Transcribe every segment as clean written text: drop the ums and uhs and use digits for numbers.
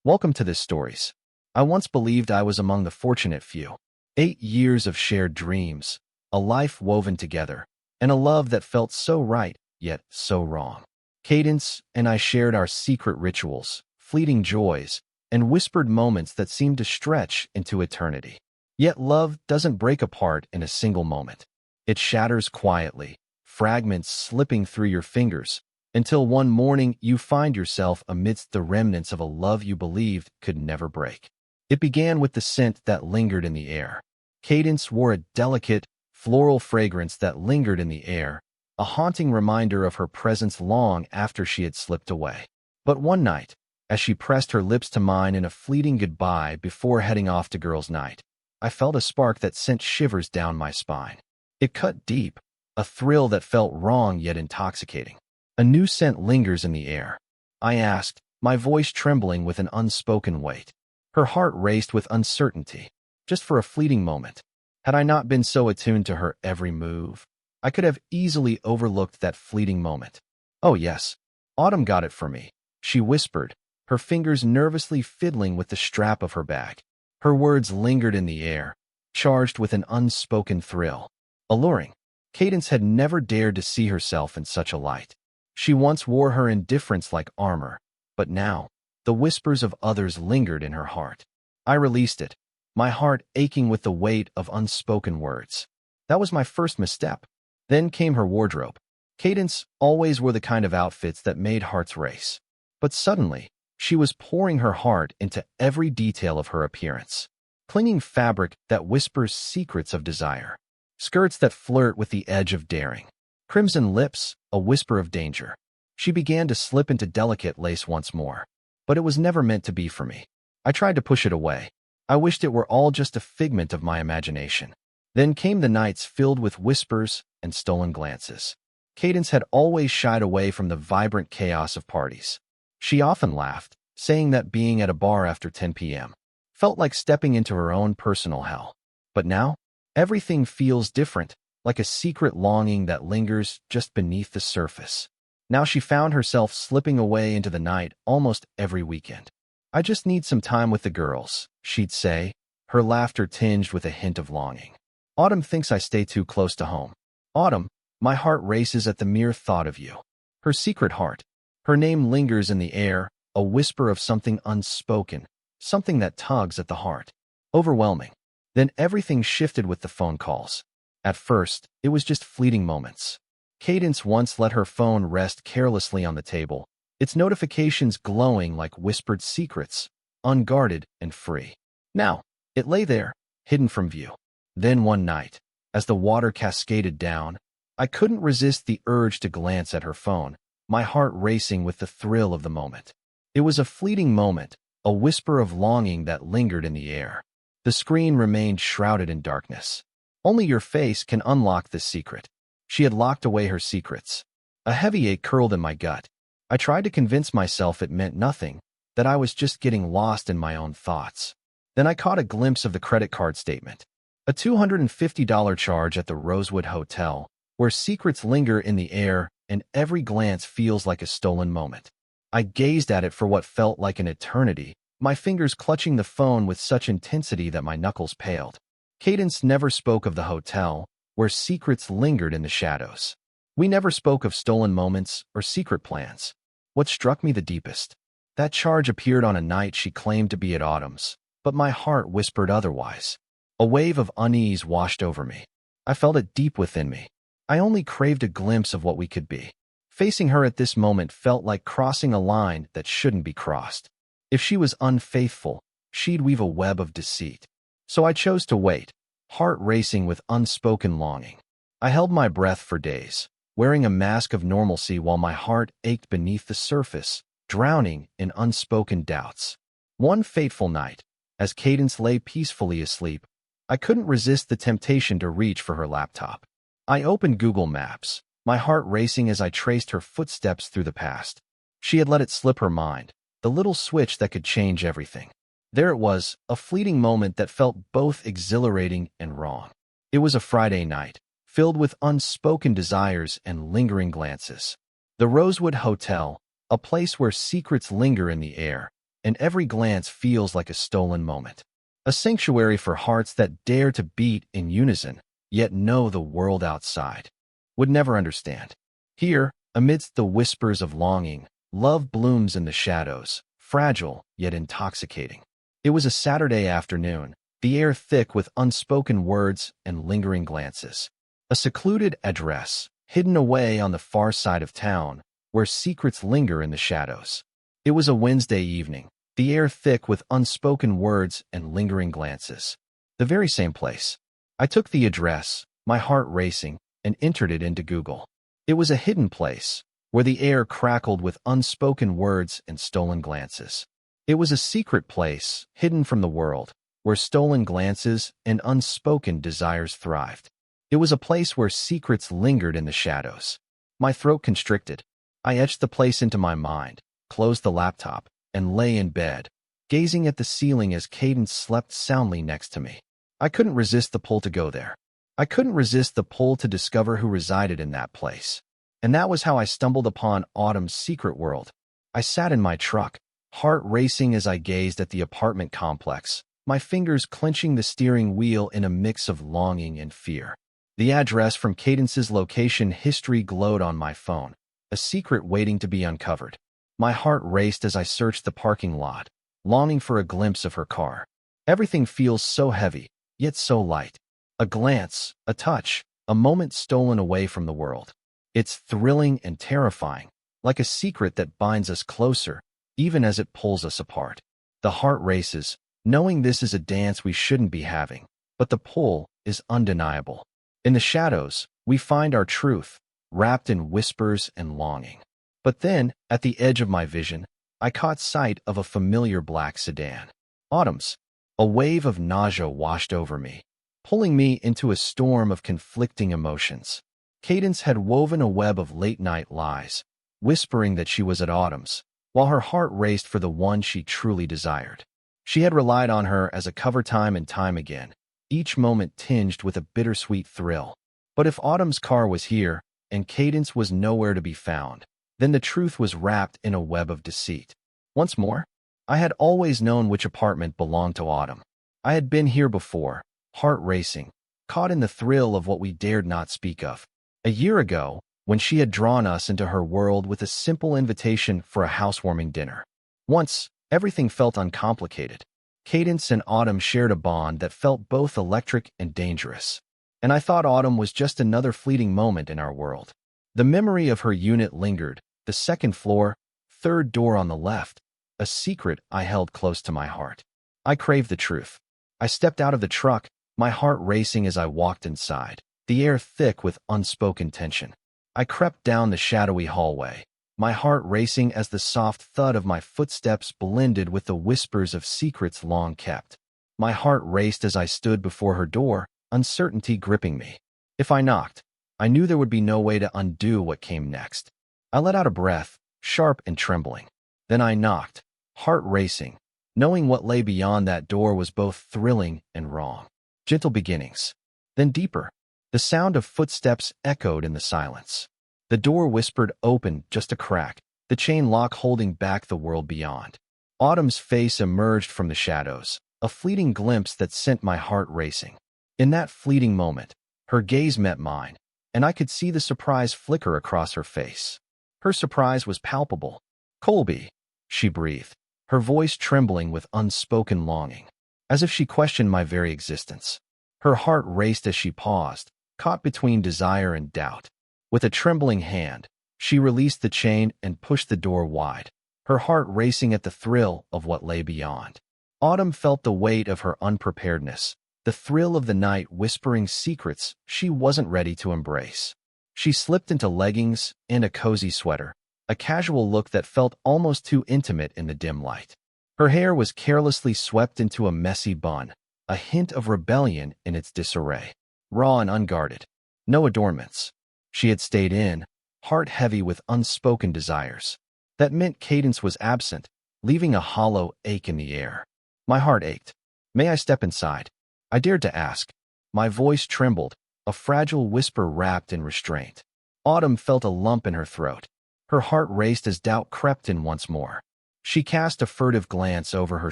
Welcome to this stories. I once believed I was among the fortunate few. 8 years of shared dreams, a life woven together, and a love that felt so right, yet so wrong. Cadence and I shared our secret rituals, fleeting joys, and whispered moments that seemed to stretch into eternity. Yet love doesn't break apart in a single moment. It shatters quietly, fragments slipping through your fingers, until one morning you find yourself amidst the remnants of a love you believed could never break. It began with the scent that lingered in the air. Cadence wore a delicate, floral fragrance that lingered in the air, a haunting reminder of her presence long after she had slipped away. But one night, as she pressed her lips to mine in a fleeting goodbye before heading off to girls' night, I felt a spark that sent shivers down my spine. It cut deep, a thrill that felt wrong yet intoxicating. A new scent lingers in the air, I asked, my voice trembling with an unspoken weight. Her heart raced with uncertainty, just for a fleeting moment. Had I not been so attuned to her every move, I could have easily overlooked that fleeting moment. Oh yes, Autumn got it for me, she whispered, her fingers nervously fiddling with the strap of her bag. Her words lingered in the air, charged with an unspoken thrill. Alluring. Cadence had never dared to see herself in such a light. She once wore her indifference like armor, but now, the whispers of others lingered in her heart. I released it, my heart aching with the weight of unspoken words. That was my first misstep. Then came her wardrobe. Cadence always wore the kind of outfits that made hearts race. But suddenly, she was pouring her heart into every detail of her appearance. Clinging fabric that whispers secrets of desire. Skirts that flirt with the edge of daring. Crimson lips, a whisper of danger. She began to slip into delicate lace once more. But it was never meant to be for me. I tried to push it away. I wished it were all just a figment of my imagination. Then came the nights filled with whispers and stolen glances. Cadence had always shied away from the vibrant chaos of parties. She often laughed, saying that being at a bar after 10 p.m. felt like stepping into her own personal hell. But now, everything feels different. Like a secret longing that lingers just beneath the surface. Now she found herself slipping away into the night almost every weekend. I just need some time with the girls, she'd say, her laughter tinged with a hint of longing. Autumn thinks I stay too close to home. Autumn, my heart races at the mere thought of you. Her secret heart. Her name lingers in the air, a whisper of something unspoken, something that tugs at the heart. Overwhelming. Then everything shifted with the phone calls. At first, it was just fleeting moments. Cadence once let her phone rest carelessly on the table, its notifications glowing like whispered secrets, unguarded and free. Now, it lay there, hidden from view. Then one night, as the water cascaded down, I couldn't resist the urge to glance at her phone, my heart racing with the thrill of the moment. It was a fleeting moment, a whisper of longing that lingered in the air. The screen remained shrouded in darkness. Only your face can unlock this secret. She had locked away her secrets. A heavy ache curled in my gut. I tried to convince myself it meant nothing, that I was just getting lost in my own thoughts. Then I caught a glimpse of the credit card statement. A $250 charge at the Rosewood Hotel, where secrets linger in the air and every glance feels like a stolen moment. I gazed at it for what felt like an eternity, my fingers clutching the phone with such intensity that my knuckles paled. Cadence never spoke of the hotel, where secrets lingered in the shadows. We never spoke of stolen moments or secret plans. What struck me the deepest? That charge appeared on a night she claimed to be at Autumn's, but my heart whispered otherwise. A wave of unease washed over me. I felt it deep within me. I only craved a glimpse of what we could be. Facing her at this moment felt like crossing a line that shouldn't be crossed. If she was unfaithful, she'd weave a web of deceit. So I chose to wait, heart racing with unspoken longing. I held my breath for days, wearing a mask of normalcy while my heart ached beneath the surface, drowning in unspoken doubts. One fateful night, as Cadence lay peacefully asleep, I couldn't resist the temptation to reach for her laptop. I opened Google Maps, my heart racing as I traced her footsteps through the past. She had let it slip her mind, the little switch that could change everything. There it was, a fleeting moment that felt both exhilarating and wrong. It was a Friday night, filled with unspoken desires and lingering glances. The Rosewood Hotel, a place where secrets linger in the air, and every glance feels like a stolen moment. A sanctuary for hearts that dare to beat in unison, yet know the world outside would never understand. Here, amidst the whispers of longing, love blooms in the shadows, fragile yet intoxicating. It was a Saturday afternoon, the air thick with unspoken words and lingering glances. A secluded address, hidden away on the far side of town, where secrets linger in the shadows. It was a Wednesday evening, the air thick with unspoken words and lingering glances. The very same place. I took the address, my heart racing, and entered it into Google. It was a hidden place, where the air crackled with unspoken words and stolen glances. It was a secret place, hidden from the world, where stolen glances and unspoken desires thrived. It was a place where secrets lingered in the shadows. My throat constricted. I etched the place into my mind, closed the laptop, and lay in bed, gazing at the ceiling as Cadence slept soundly next to me. I couldn't resist the pull to go there. I couldn't resist the pull to discover who resided in that place. And that was how I stumbled upon Autumn's secret world. I sat in my truck, heart racing as I gazed at the apartment complex, my fingers clenching the steering wheel in a mix of longing and fear. The address from Cadence's location history glowed on my phone, a secret waiting to be uncovered. My heart raced as I searched the parking lot, longing for a glimpse of her car. Everything feels so heavy, yet so light. A glance, a touch, a moment stolen away from the world. It's thrilling and terrifying, like a secret that binds us closer, even as it pulls us apart. The heart races, knowing this is a dance we shouldn't be having, but the pull is undeniable. In the shadows, we find our truth, wrapped in whispers and longing. But then, at the edge of my vision, I caught sight of a familiar black sedan. Autumn's. A wave of nausea washed over me, pulling me into a storm of conflicting emotions. Cadence had woven a web of late-night lies, whispering that she was at Autumn's, while her heart raced for the one she truly desired. She had relied on her as a cover time and time again, each moment tinged with a bittersweet thrill. But if Autumn's car was here, and Cadence was nowhere to be found, then the truth was wrapped in a web of deceit. Once more, I had always known which apartment belonged to Autumn. I had been here before, heart racing, caught in the thrill of what we dared not speak of. A year ago, when she had drawn us into her world with a simple invitation for a housewarming dinner. Once, everything felt uncomplicated. Cadence and Autumn shared a bond that felt both electric and dangerous. And I thought Autumn was just another fleeting moment in our world. The memory of her unit lingered, the second floor, third door on the left, a secret I held close to my heart. I craved the truth. I stepped out of the truck, my heart racing as I walked inside, the air thick with unspoken tension. I crept down the shadowy hallway, my heart racing as the soft thud of my footsteps blended with the whispers of secrets long kept. My heart raced as I stood before her door, uncertainty gripping me. If I knocked, I knew there would be no way to undo what came next. I let out a breath, sharp and trembling. Then I knocked, heart racing, knowing what lay beyond that door was both thrilling and wrong. Gentle beginnings. Then deeper. The sound of footsteps echoed in the silence. The door whispered open just a crack, the chain lock holding back the world beyond. Autumn's face emerged from the shadows, a fleeting glimpse that sent my heart racing. In that fleeting moment, her gaze met mine, and I could see the surprise flicker across her face. Her surprise was palpable. "Colby," she breathed, her voice trembling with unspoken longing, as if she questioned my very existence. Her heart raced as she paused, caught between desire and doubt. With a trembling hand, she released the chain and pushed the door wide, her heart racing at the thrill of what lay beyond. Autumn felt the weight of her unpreparedness, the thrill of the night whispering secrets she wasn't ready to embrace. She slipped into leggings and a cozy sweater, a casual look that felt almost too intimate in the dim light. Her hair was carelessly swept into a messy bun, a hint of rebellion in its disarray. Raw and unguarded. No adornments. She had stayed in, heart heavy with unspoken desires. That meant Cadence was absent, leaving a hollow ache in the air. My heart ached. "May I step inside?" I dared to ask. My voice trembled, a fragile whisper wrapped in restraint. Autumn felt a lump in her throat. Her heart raced as doubt crept in once more. She cast a furtive glance over her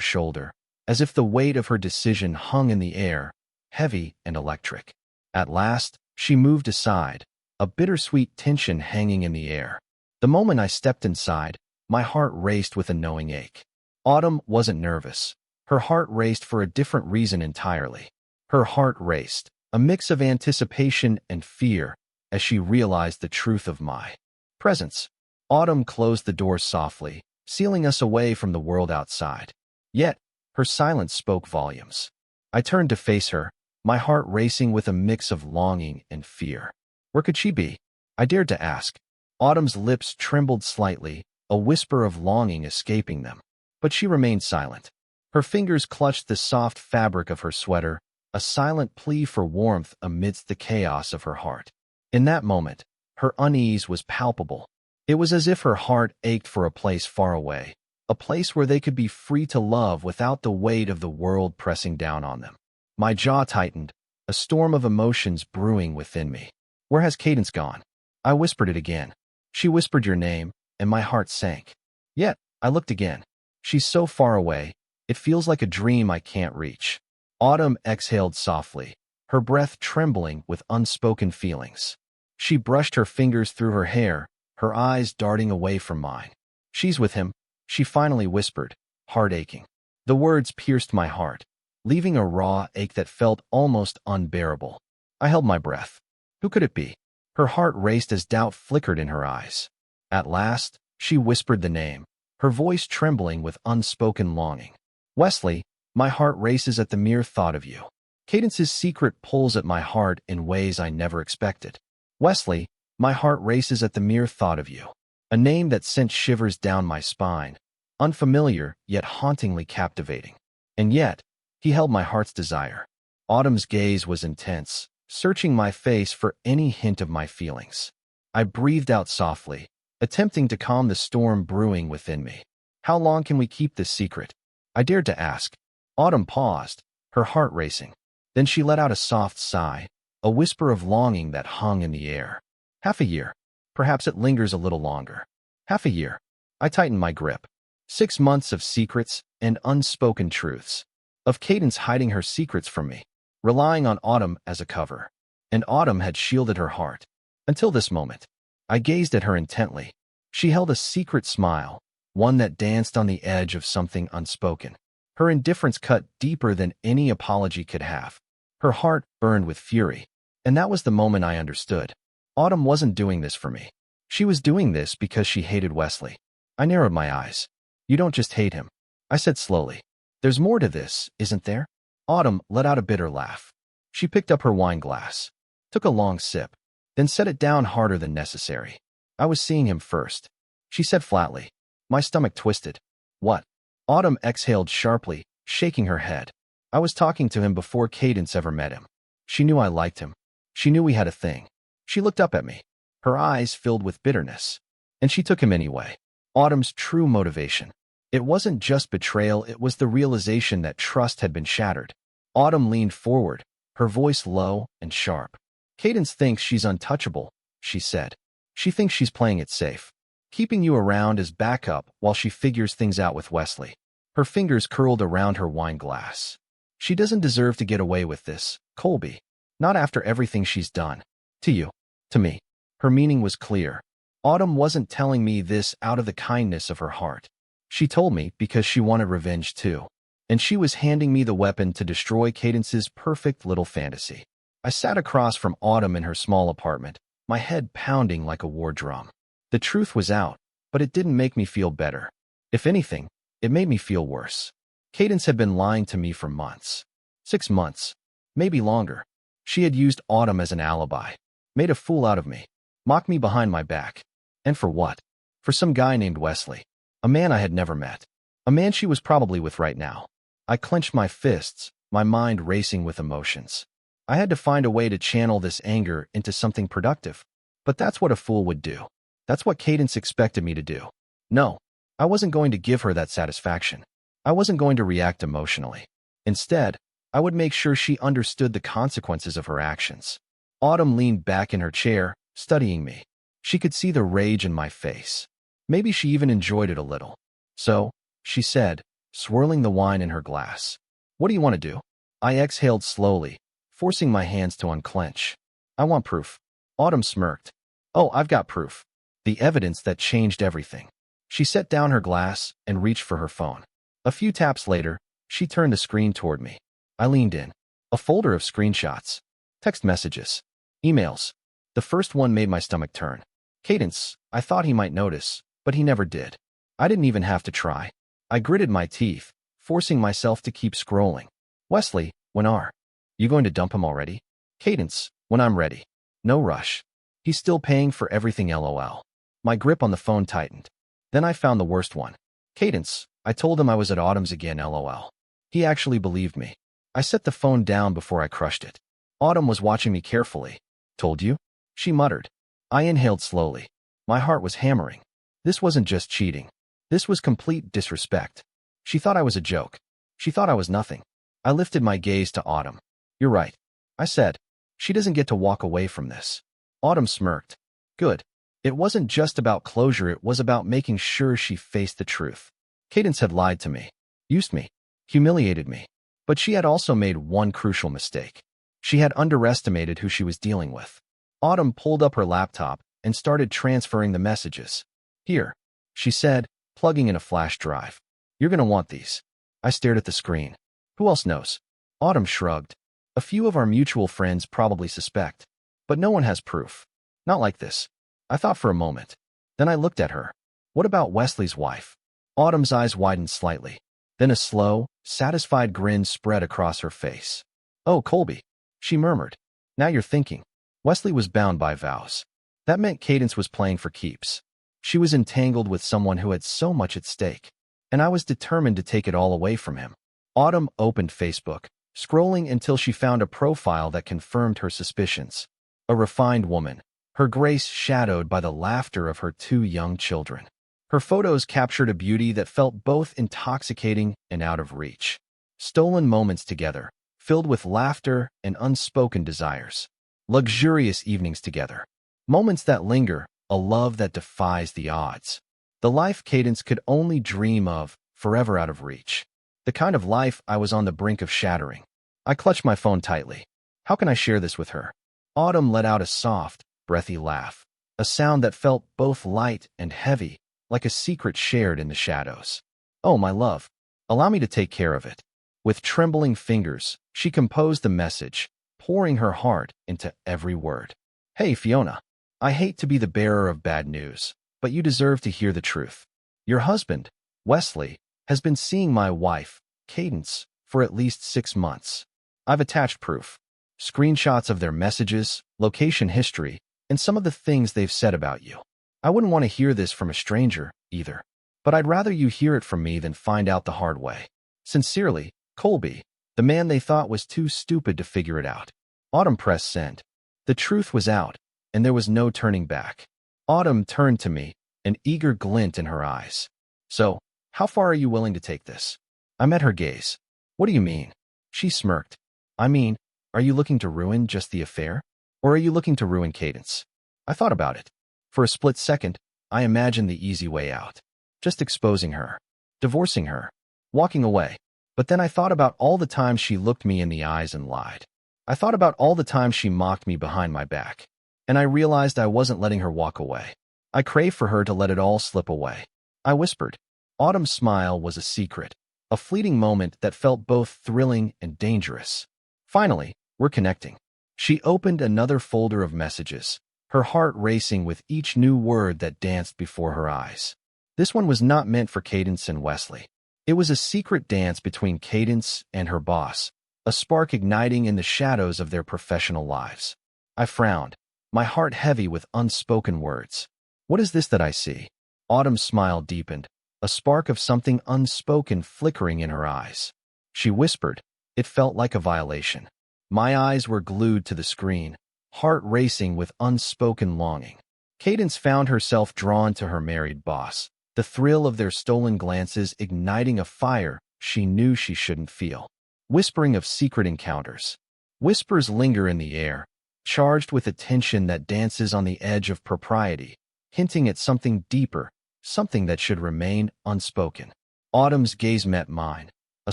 shoulder, as if the weight of her decision hung in the air, heavy and electric. At last, she moved aside, a bittersweet tension hanging in the air. The moment I stepped inside, my heart raced with a knowing ache. Autumn wasn't nervous. Her heart raced for a different reason entirely. Her heart raced, a mix of anticipation and fear, as she realized the truth of my presence. Autumn closed the door softly, sealing us away from the world outside. Yet, her silence spoke volumes. I turned to face her, my heart racing with a mix of longing and fear. Where could she be? I dared to ask. Autumn's lips trembled slightly, a whisper of longing escaping them. But she remained silent. Her fingers clutched the soft fabric of her sweater, a silent plea for warmth amidst the chaos of her heart. In that moment, her unease was palpable. It was as if her heart ached for a place far away, a place where they could be free to love without the weight of the world pressing down on them. My jaw tightened, a storm of emotions brewing within me. Where has Cadence gone? I whispered it again. She whispered your name, and my heart sank. Yet, I looked again. She's so far away, it feels like a dream I can't reach. Autumn exhaled softly, her breath trembling with unspoken feelings. She brushed her fingers through her hair, her eyes darting away from mine. She's with him, she finally whispered, heart aching. The words pierced my heart, leaving a raw ache that felt almost unbearable. I held my breath. Who could it be? Her heart raced as doubt flickered in her eyes. At last, she whispered the name, her voice trembling with unspoken longing. Wesley, my heart races at the mere thought of you. Cadence's secret pulls at my heart in ways I never expected. Wesley, my heart races at the mere thought of you. A name that sent shivers down my spine, unfamiliar yet hauntingly captivating. And yet, he held my heart's desire. Autumn's gaze was intense, searching my face for any hint of my feelings. I breathed out softly, attempting to calm the storm brewing within me. How long can we keep this secret? I dared to ask. Autumn paused, her heart racing. Then she let out a soft sigh, a whisper of longing that hung in the air. Half a year. Perhaps it lingers a little longer. Half a year. I tightened my grip. 6 months of secrets and unspoken truths. Of Cadence hiding her secrets from me, relying on Autumn as a cover. And Autumn had shielded her heart. Until this moment. I gazed at her intently. She held a secret smile, one that danced on the edge of something unspoken. Her indifference cut deeper than any apology could have. Her heart burned with fury. And that was the moment I understood. Autumn wasn't doing this for me. She was doing this because she hated Wesley. I narrowed my eyes. You don't just hate him, I said slowly. There's more to this, isn't there? Autumn let out a bitter laugh. She picked up her wine glass, took a long sip, then set it down harder than necessary. I was seeing him first, she said flatly. My stomach twisted. What? Autumn exhaled sharply, shaking her head. I was talking to him before Cadence ever met him. She knew I liked him. She knew we had a thing. She looked up at me, her eyes filled with bitterness. And she took him anyway. Autumn's true motivation. It wasn't just betrayal, it was the realization that trust had been shattered. Autumn leaned forward, her voice low and sharp. Cadence thinks she's untouchable, she said. She thinks she's playing it safe, keeping you around as backup while she figures things out with Wesley. Her fingers curled around her wine glass. She doesn't deserve to get away with this, Colby. Not after everything she's done. To you. To me. Her meaning was clear. Autumn wasn't telling me this out of the kindness of her heart. She told me because she wanted revenge too. And she was handing me the weapon to destroy Cadence's perfect little fantasy. I sat across from Autumn in her small apartment, my head pounding like a war drum. The truth was out, but it didn't make me feel better. If anything, it made me feel worse. Cadence had been lying to me for months. 6 months. Maybe longer. She had used Autumn as an alibi. Made a fool out of me. Mocked me behind my back. And for what? For some guy named Wesley. A man I had never met. A man she was probably with right now. I clenched my fists, my mind racing with emotions. I had to find a way to channel this anger into something productive. But that's what a fool would do. That's what Cadence expected me to do. No, I wasn't going to give her that satisfaction. I wasn't going to react emotionally. Instead, I would make sure she understood the consequences of her actions. Autumn leaned back in her chair, studying me. She could see the rage in my face. Maybe she even enjoyed it a little. So, she said, swirling the wine in her glass. What do you want to do? I exhaled slowly, forcing my hands to unclench. I want proof. Autumn smirked. Oh, I've got proof. The evidence that changed everything. She set down her glass and reached for her phone. A few taps later, she turned the screen toward me. I leaned in. A folder of screenshots. Text messages. Emails. The first one made my stomach turn. Cadence, I thought he might notice, but he never did. I didn't even have to try. I gritted my teeth, forcing myself to keep scrolling. Wesley, when are you going to dump him already? Cadence, when I'm ready. No rush. He's still paying for everything, lol. My grip on the phone tightened. Then I found the worst one. Cadence, I told him I was at Autumn's again, lol. He actually believed me. I set the phone down before I crushed it. Autumn was watching me carefully. Told you? She muttered. I inhaled slowly. My heart was hammering. This wasn't just cheating. This was complete disrespect. She thought I was a joke. She thought I was nothing. I lifted my gaze to Autumn. You're right, I said. She doesn't get to walk away from this. Autumn smirked. Good. It wasn't just about closure, it was about making sure she faced the truth. Cadence had lied to me, used me, humiliated me. But she had also made one crucial mistake. She had underestimated who she was dealing with. Autumn pulled up her laptop and started transferring the messages. Here, she said, plugging in a flash drive. You're gonna want these. I stared at the screen. Who else knows? Autumn shrugged. A few of our mutual friends probably suspect. But no one has proof. Not like this. I thought for a moment. Then I looked at her. What about Wesley's wife? Autumn's eyes widened slightly. Then a slow, satisfied grin spread across her face. Oh, Colby, she murmured. Now you're thinking. Wesley was bound by vows. That meant Cadence was playing for keeps. She was entangled with someone who had so much at stake. And I was determined to take it all away from him. Autumn opened Facebook, scrolling until she found a profile that confirmed her suspicions. A refined woman, her grace shadowed by the laughter of her two young children. Her photos captured a beauty that felt both intoxicating and out of reach. Stolen moments together, filled with laughter and unspoken desires. Luxurious evenings together. Moments that linger, a love that defies the odds. The life Cadence could only dream of, forever out of reach. The kind of life I was on the brink of shattering. I clutched my phone tightly. How can I share this with her? Autumn let out a soft, breathy laugh. A sound that felt both light and heavy, like a secret shared in the shadows. Oh, my love. Allow me to take care of it. With trembling fingers, she composed the message, pouring her heart into every word. Hey, Fiona. I hate to be the bearer of bad news, but you deserve to hear the truth. Your husband, Wesley, has been seeing my wife, Cadence, for at least 6 months. I've attached proof. Screenshots of their messages, location history, and some of the things they've said about you. I wouldn't want to hear this from a stranger, either. But I'd rather you hear it from me than find out the hard way. Sincerely, Colby, the man they thought was too stupid to figure it out. Autumn pressed send. The truth was out, and there was no turning back. Autumn turned to me, an eager glint in her eyes. So, how far are you willing to take this? I met her gaze. What do you mean? She smirked. I mean, are you looking to ruin just the affair? Or are you looking to ruin Cadence? I thought about it. For a split second, I imagined the easy way out. Just exposing her. Divorcing her. Walking away. But then I thought about all the times she looked me in the eyes and lied. I thought about all the times she mocked me behind my back. And I realized I wasn't letting her walk away. I craved for her to let it all slip away. I whispered. Autumn's smile was a secret, a fleeting moment that felt both thrilling and dangerous. Finally, we're connecting. She opened another folder of messages, her heart racing with each new word that danced before her eyes. This one was not meant for Cadence and Wesley. It was a secret dance between Cadence and her boss, a spark igniting in the shadows of their professional lives. I frowned, my heart heavy with unspoken words. What is this that I see? Autumn's smile deepened, a spark of something unspoken flickering in her eyes. She whispered. It felt like a violation. My eyes were glued to the screen, heart racing with unspoken longing. Cadence found herself drawn to her married boss, the thrill of their stolen glances igniting a fire she knew she shouldn't feel. Whispering of secret encounters. Whispers linger in the air, charged with a tension that dances on the edge of propriety, hinting at something deeper, something that should remain unspoken. Autumn's gaze met mine, a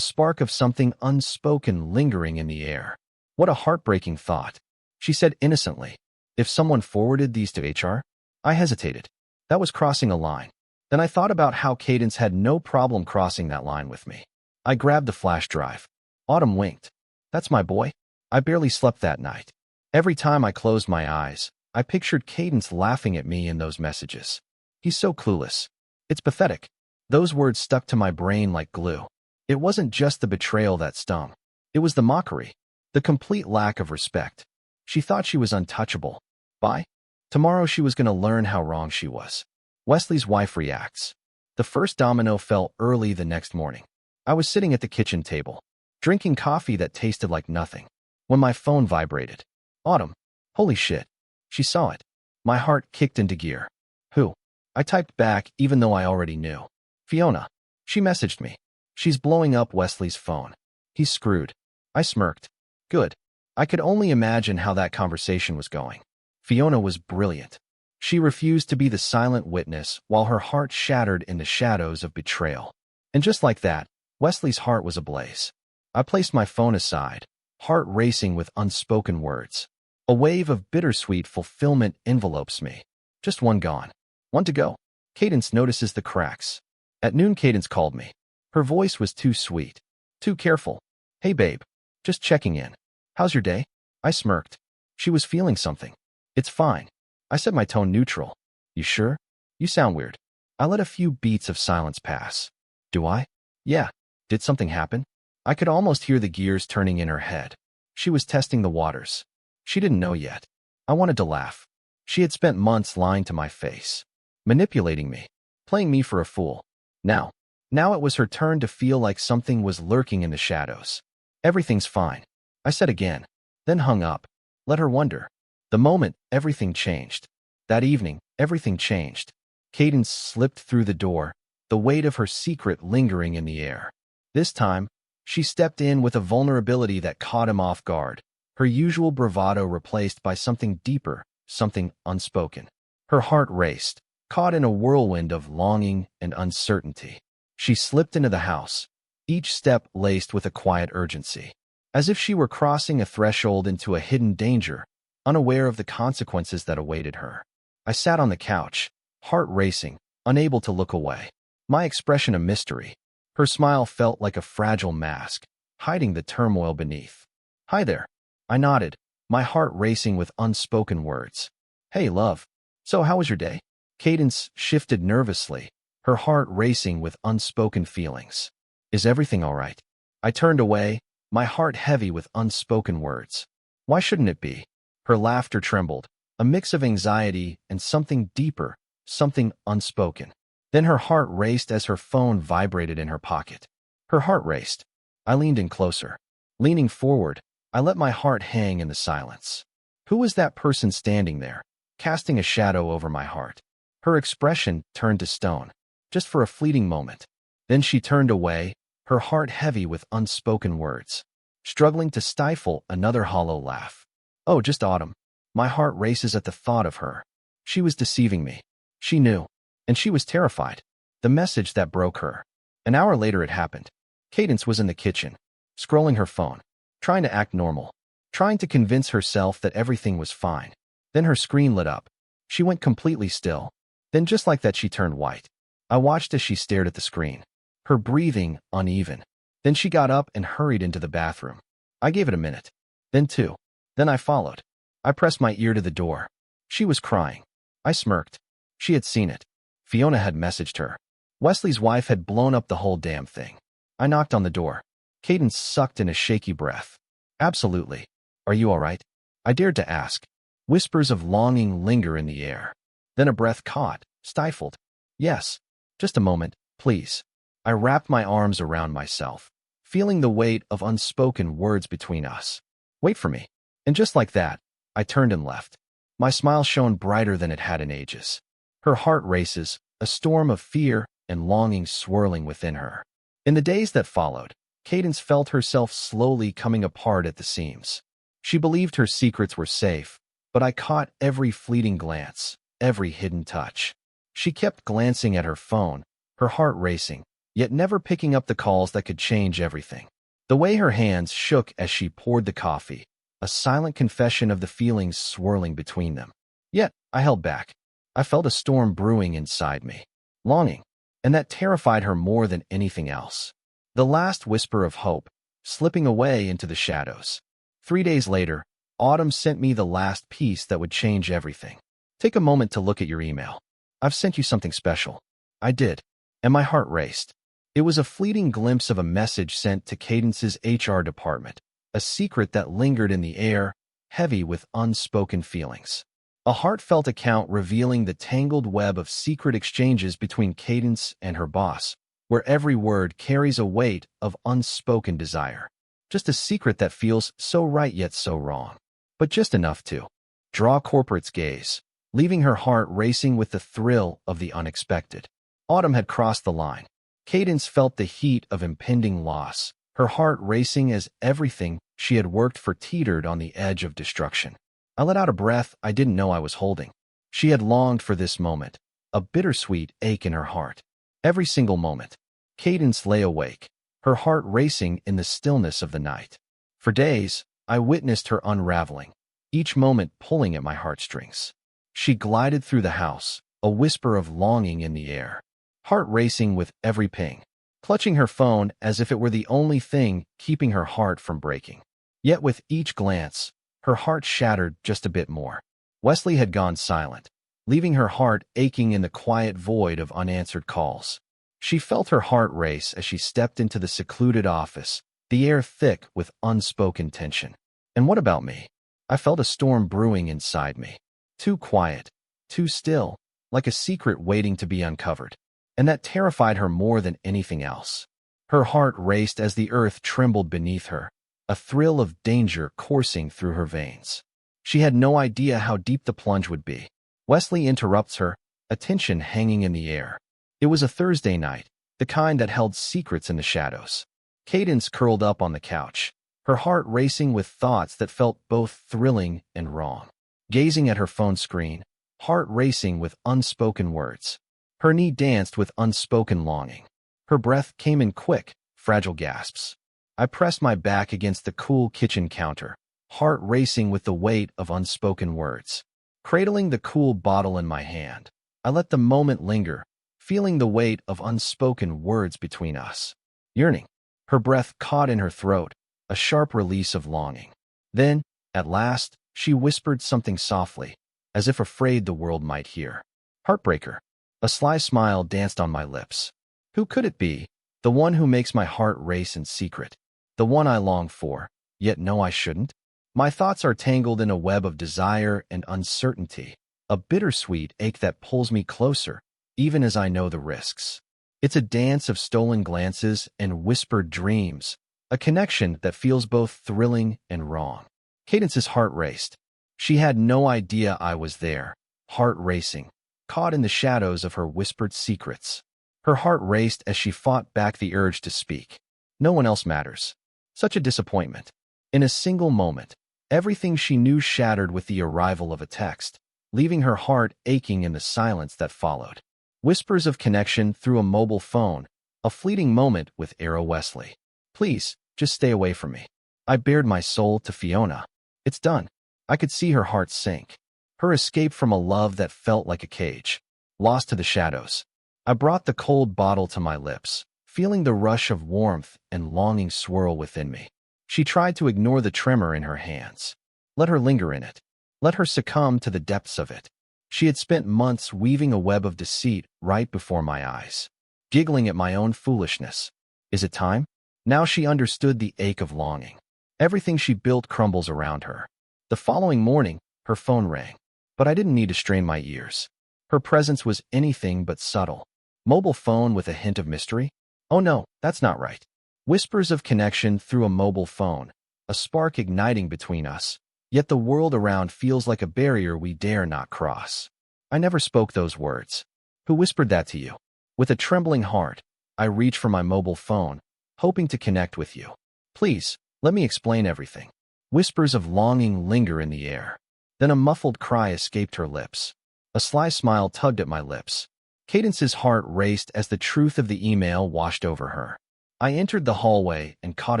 spark of something unspoken lingering in the air. What a heartbreaking thought. She said innocently, "If someone forwarded these to HR?" I hesitated. That was crossing a line. Then I thought about how Cadence had no problem crossing that line with me. I grabbed the flash drive. Autumn winked. "That's my boy." I barely slept that night. Every time I closed my eyes, I pictured Cadence laughing at me in those messages. He's so clueless. It's pathetic. Those words stuck to my brain like glue. It wasn't just the betrayal that stung. It was the mockery, the complete lack of respect. She thought she was untouchable. By tomorrow she was going to learn how wrong she was. Wesley's wife reacts. The first domino fell early the next morning. I was sitting at the kitchen table, drinking coffee that tasted like nothing, when my phone vibrated. Autumn. Holy shit. She saw it. My heart kicked into gear. Who? I typed back even though I already knew. Fiona. She messaged me. She's blowing up Wesley's phone. He's screwed. I smirked. Good. I could only imagine how that conversation was going. Fiona was brilliant. She refused to be the silent witness while her heart shattered in the shadows of betrayal. And just like that, Wesley's heart was ablaze. I placed my phone aside, heart racing with unspoken words. A wave of bittersweet fulfillment envelopes me. Just one gone. One to go. Cadence notices the cracks. At noon, Cadence called me. Her voice was too sweet, too careful. "Hey babe, just checking in. How's your day?" I smirked. She was feeling something. "It's fine." I said, my tone neutral. "You sure? You sound weird." I let a few beats of silence pass. "Do I?" "Yeah. Did something happen?" I could almost hear the gears turning in her head. She was testing the waters. She didn't know yet. I wanted to laugh. She had spent months lying to my face, manipulating me, playing me for a fool. Now it was her turn to feel like something was lurking in the shadows. "Everything's fine," I said again, then hung up. Let her wonder. The moment, everything changed. That evening, everything changed. Cadence slipped through the door, the weight of her secret lingering in the air. This time, she stepped in with a vulnerability that caught him off guard, her usual bravado replaced by something deeper, something unspoken. Her heart raced, caught in a whirlwind of longing and uncertainty. She slipped into the house, each step laced with a quiet urgency, as if she were crossing a threshold into a hidden danger, unaware of the consequences that awaited her. I sat on the couch, heart racing, unable to look away. My expression a mystery. Her smile felt like a fragile mask, hiding the turmoil beneath. "Hi there." I nodded, my heart racing with unspoken words. "Hey, love. So how was your day?" Cadence shifted nervously, her heart racing with unspoken feelings. "Is everything all right?" I turned away, my heart heavy with unspoken words. Why shouldn't it be? Her laughter trembled, a mix of anxiety and something deeper, something unspoken. Then her heart raced as her phone vibrated in her pocket. Her heart raced. I leaned in closer. Leaning forward, I let my heart hang in the silence. Who was that person standing there, casting a shadow over my heart? Her expression turned to stone, just for a fleeting moment. Then she turned away, her heart heavy with unspoken words, struggling to stifle another hollow laugh. "Oh, just Autumn." My heart races at the thought of her. She was deceiving me. She knew. And she was terrified. The message that broke her. An hour later it happened. Cadence was in the kitchen, scrolling her phone, trying to act normal, trying to convince herself that everything was fine. Then her screen lit up. She went completely still. Then just like that she turned white. I watched as she stared at the screen, her breathing uneven. Then she got up and hurried into the bathroom. I gave it a minute. Then two. Then I followed. I pressed my ear to the door. She was crying. I smirked. She had seen it. Fiona had messaged her. Wesley's wife had blown up the whole damn thing. I knocked on the door. Cadence sucked in a shaky breath. "Absolutely. Are you all right?" I dared to ask. Whispers of longing linger in the air. Then a breath caught, stifled. "Yes. Just a moment, please." I wrapped my arms around myself, feeling the weight of unspoken words between us. "Wait for me." And just like that, I turned and left. My smile shone brighter than it had in ages. Her heart races, a storm of fear and longing swirling within her. In the days that followed, Cadence felt herself slowly coming apart at the seams. She believed her secrets were safe, but I caught every fleeting glance, every hidden touch. She kept glancing at her phone, her heart racing, yet never picking up the calls that could change everything. The way her hands shook as she poured the coffee, a silent confession of the feelings swirling between them. Yet, I held back. I felt a storm brewing inside me. Longing. And that terrified her more than anything else. The last whisper of hope, slipping away into the shadows. 3 days later, Autumn sent me the last piece that would change everything. Take a moment to look at your email. I've sent you something special. I did. And my heart raced. It was a fleeting glimpse of a message sent to Cadence's HR department, a secret that lingered in the air, heavy with unspoken feelings. A heartfelt account revealing the tangled web of secret exchanges between Cadence and her boss, where every word carries a weight of unspoken desire. Just a secret that feels so right yet so wrong. But just enough to draw corporate's gaze, leaving her heart racing with the thrill of the unexpected. Autumn had crossed the line. Cadence felt the heat of impending loss, her heart racing as everything she had worked for teetered on the edge of destruction. I let out a breath I didn't know I was holding. She had longed for this moment, a bittersweet ache in her heart. Every single moment, Cadence lay awake, her heart racing in the stillness of the night. For days, I witnessed her unraveling, each moment pulling at my heartstrings. She glided through the house, a whisper of longing in the air, heart racing with every ping, clutching her phone as if it were the only thing keeping her heart from breaking. Yet with each glance, her heart shattered just a bit more. Wesley had gone silent, leaving her heart aching in the quiet void of unanswered calls. She felt her heart race as she stepped into the secluded office, the air thick with unspoken tension. And what about me? I felt a storm brewing inside me. Too quiet, too still, like a secret waiting to be uncovered. And that terrified her more than anything else. Her heart raced as the earth trembled beneath her, a thrill of danger coursing through her veins. She had no idea how deep the plunge would be. Wesley interrupts her, attention hanging in the air. It was a Thursday night, the kind that held secrets in the shadows. Cadence curled up on the couch, her heart racing with thoughts that felt both thrilling and wrong. Gazing at her phone screen, heart racing with unspoken words. Her knee danced with unspoken longing. Her breath came in quick, fragile gasps. I pressed my back against the cool kitchen counter, heart racing with the weight of unspoken words. Cradling the cool bottle in my hand, I let the moment linger, feeling the weight of unspoken words between us. Yearning. Her breath caught in her throat, a sharp release of longing. Then, at last, she whispered something softly, as if afraid the world might hear. Heartbreaker. A sly smile danced on my lips. Who could it be? The one who makes my heart race in secret. The one I long for, yet know I shouldn't? My thoughts are tangled in a web of desire and uncertainty, a bittersweet ache that pulls me closer, even as I know the risks. It's a dance of stolen glances and whispered dreams, a connection that feels both thrilling and wrong. Cadence's heart raced. She had no idea I was there, heart racing, caught in the shadows of her whispered secrets. Her heart raced as she fought back the urge to speak. No one else matters. Such a disappointment. In a single moment, everything she knew shattered with the arrival of a text, leaving her heart aching in the silence that followed. Whispers of connection through a mobile phone, a fleeting moment with Arrow Wesley. Please, just stay away from me. I bared my soul to Fiona. It's done. I could see her heart sink. Her escape from a love that felt like a cage. Lost to the shadows. I brought the cold bottle to my lips, feeling the rush of warmth and longing swirl within me. She tried to ignore the tremor in her hands. Let her linger in it. Let her succumb to the depths of it. She had spent months weaving a web of deceit right before my eyes, giggling at my own foolishness. Is it time? Now she understood the ache of longing. Everything she built crumbles around her. The following morning, her phone rang, but I didn't need to strain my ears. Her presence was anything but subtle. Mobile phone with a hint of mystery? Oh no, that's not right. Whispers of connection through a mobile phone, a spark igniting between us, yet the world around feels like a barrier we dare not cross. I never spoke those words. Who whispered that to you? With a trembling heart, I reach for my mobile phone, hoping to connect with you. Please, let me explain everything. Whispers of longing linger in the air. Then a muffled cry escaped her lips. A sly smile tugged at my lips. Cadence's heart raced as the truth of the email washed over her. I entered the hallway and caught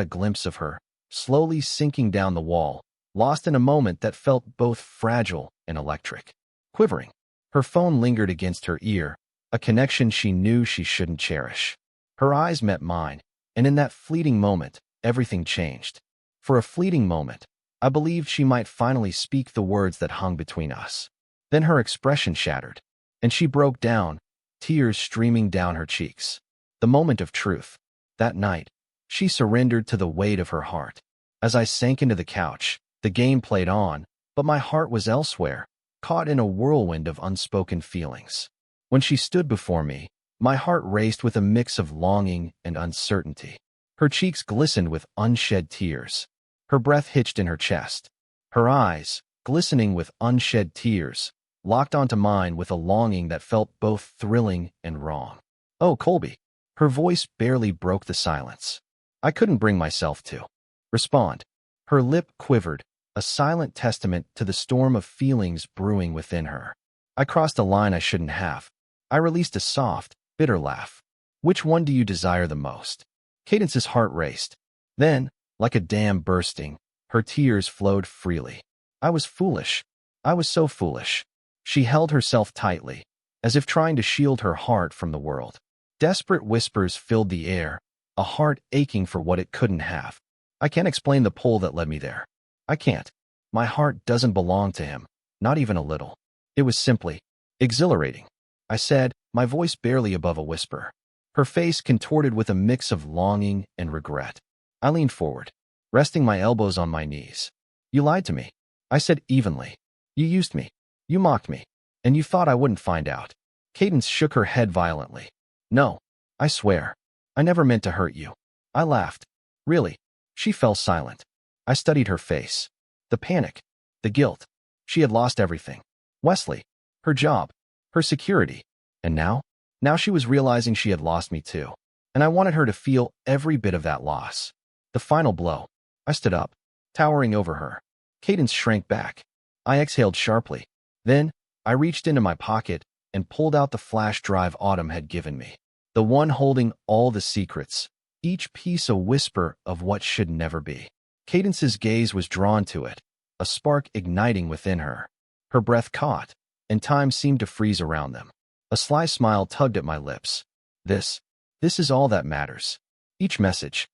a glimpse of her, slowly sinking down the wall, lost in a moment that felt both fragile and electric. Quivering, her phone lingered against her ear, a connection she knew she shouldn't cherish. Her eyes met mine, and in that fleeting moment, everything changed. For a fleeting moment, I believed she might finally speak the words that hung between us. Then her expression shattered, and she broke down, tears streaming down her cheeks. The moment of truth. That night, she surrendered to the weight of her heart. As I sank into the couch, the game played on, but my heart was elsewhere, caught in a whirlwind of unspoken feelings. When she stood before me, my heart raced with a mix of longing and uncertainty. Her cheeks glistened with unshed tears. Her breath hitched in her chest. Her eyes, glistening with unshed tears, locked onto mine with a longing that felt both thrilling and wrong. "Oh, Colby." Her voice barely broke the silence. I couldn't bring myself to respond. Her lip quivered, a silent testament to the storm of feelings brewing within her. I crossed a line I shouldn't have. I released a soft, bitter laugh. "Which one do you desire the most?" Cadence's heart raced. Then, like a dam bursting, her tears flowed freely. I was foolish. I was so foolish. She held herself tightly, as if trying to shield her heart from the world. Desperate whispers filled the air, a heart aching for what it couldn't have. I can't explain the pull that led me there. I can't. My heart doesn't belong to him, not even a little. It was simply exhilarating, I said, my voice barely above a whisper. Her face contorted with a mix of longing and regret. I leaned forward, resting my elbows on my knees. "You lied to me," I said evenly. "You used me. You mocked me. And you thought I wouldn't find out." Cadence shook her head violently. "No, I swear. I never meant to hurt you." I laughed. "Really?" She fell silent. I studied her face. The panic. The guilt. She had lost everything. Wesley. Her job. Her security. And now? Now she was realizing she had lost me too. And I wanted her to feel every bit of that loss. The final blow. I stood up, towering over her. Cadence shrank back. I exhaled sharply. Then, I reached into my pocket and pulled out the flash drive Autumn had given me. The one holding all the secrets, each piece a whisper of what should never be. Cadence's gaze was drawn to it, a spark igniting within her. Her breath caught, and time seemed to freeze around them. A sly smile tugged at my lips. This is all that matters. Each message,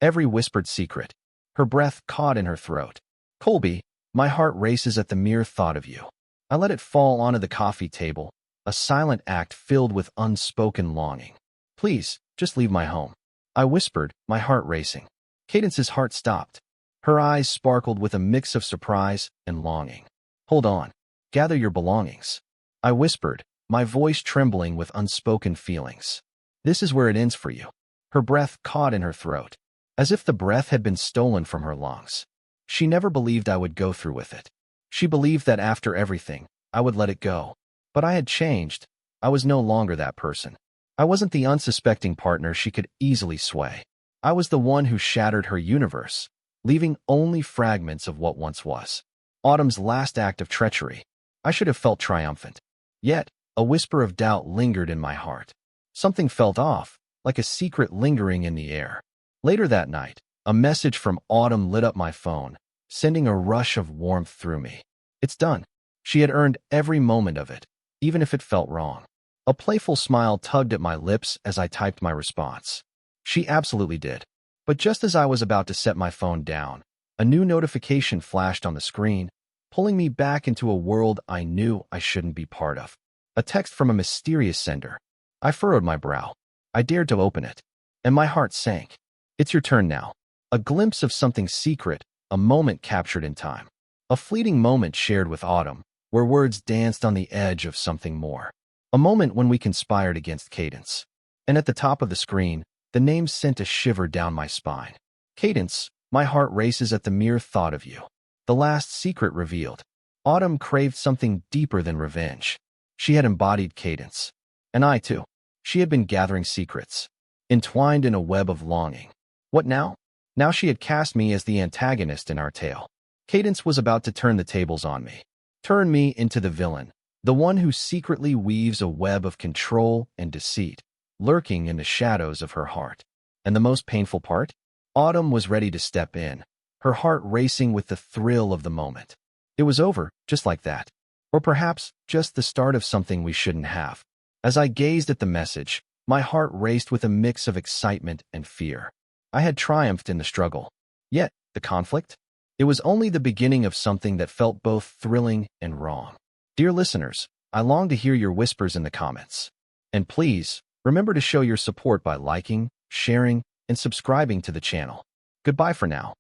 every whispered secret. Her breath caught in her throat. "Colby, my heart races at the mere thought of you." I let it fall onto the coffee table, a silent act filled with unspoken longing. "Please, just leave my home," I whispered, my heart racing. Cadence's heart stopped. Her eyes sparkled with a mix of surprise and longing. "Hold on. Gather your belongings," I whispered, my voice trembling with unspoken feelings. "This is where it ends for you." Her breath caught in her throat, as if the breath had been stolen from her lungs. She never believed I would go through with it. She believed that after everything, I would let it go. But I had changed. I was no longer that person. I wasn't the unsuspecting partner she could easily sway. I was the one who shattered her universe, leaving only fragments of what once was. Autumn's last act of treachery. I should have felt triumphant. Yet, a whisper of doubt lingered in my heart. Something felt off, like a secret lingering in the air. Later that night, a message from Autumn lit up my phone, sending a rush of warmth through me. It's done. She had earned every moment of it, even if it felt wrong. A playful smile tugged at my lips as I typed my response. She absolutely did. But just as I was about to set my phone down, a new notification flashed on the screen, pulling me back into a world I knew I shouldn't be part of. A text from a mysterious sender. I furrowed my brow. I dared to open it, and my heart sank. "It's your turn now." A glimpse of something secret, a moment captured in time. A fleeting moment shared with Autumn, where words danced on the edge of something more. A moment when we conspired against Cadence. And at the top of the screen, the name sent a shiver down my spine. "Cadence, my heart races at the mere thought of you." The last secret revealed. Autumn craved something deeper than revenge. She had embodied Cadence. And I, too. She had been gathering secrets, entwined in a web of longing. What now? Now she had cast me as the antagonist in our tale. Cadence was about to turn the tables on me. Turn me into the villain, the one who secretly weaves a web of control and deceit, lurking in the shadows of her heart. And the most painful part? Autumn was ready to step in, her heart racing with the thrill of the moment. It was over, just like that. Or perhaps just the start of something we shouldn't have. As I gazed at the message, my heart raced with a mix of excitement and fear. I had triumphed in the struggle. Yet, the conflict? It was only the beginning of something that felt both thrilling and wrong. Dear listeners, I long to hear your whispers in the comments. And please, remember to show your support by liking, sharing, and subscribing to the channel. Goodbye for now.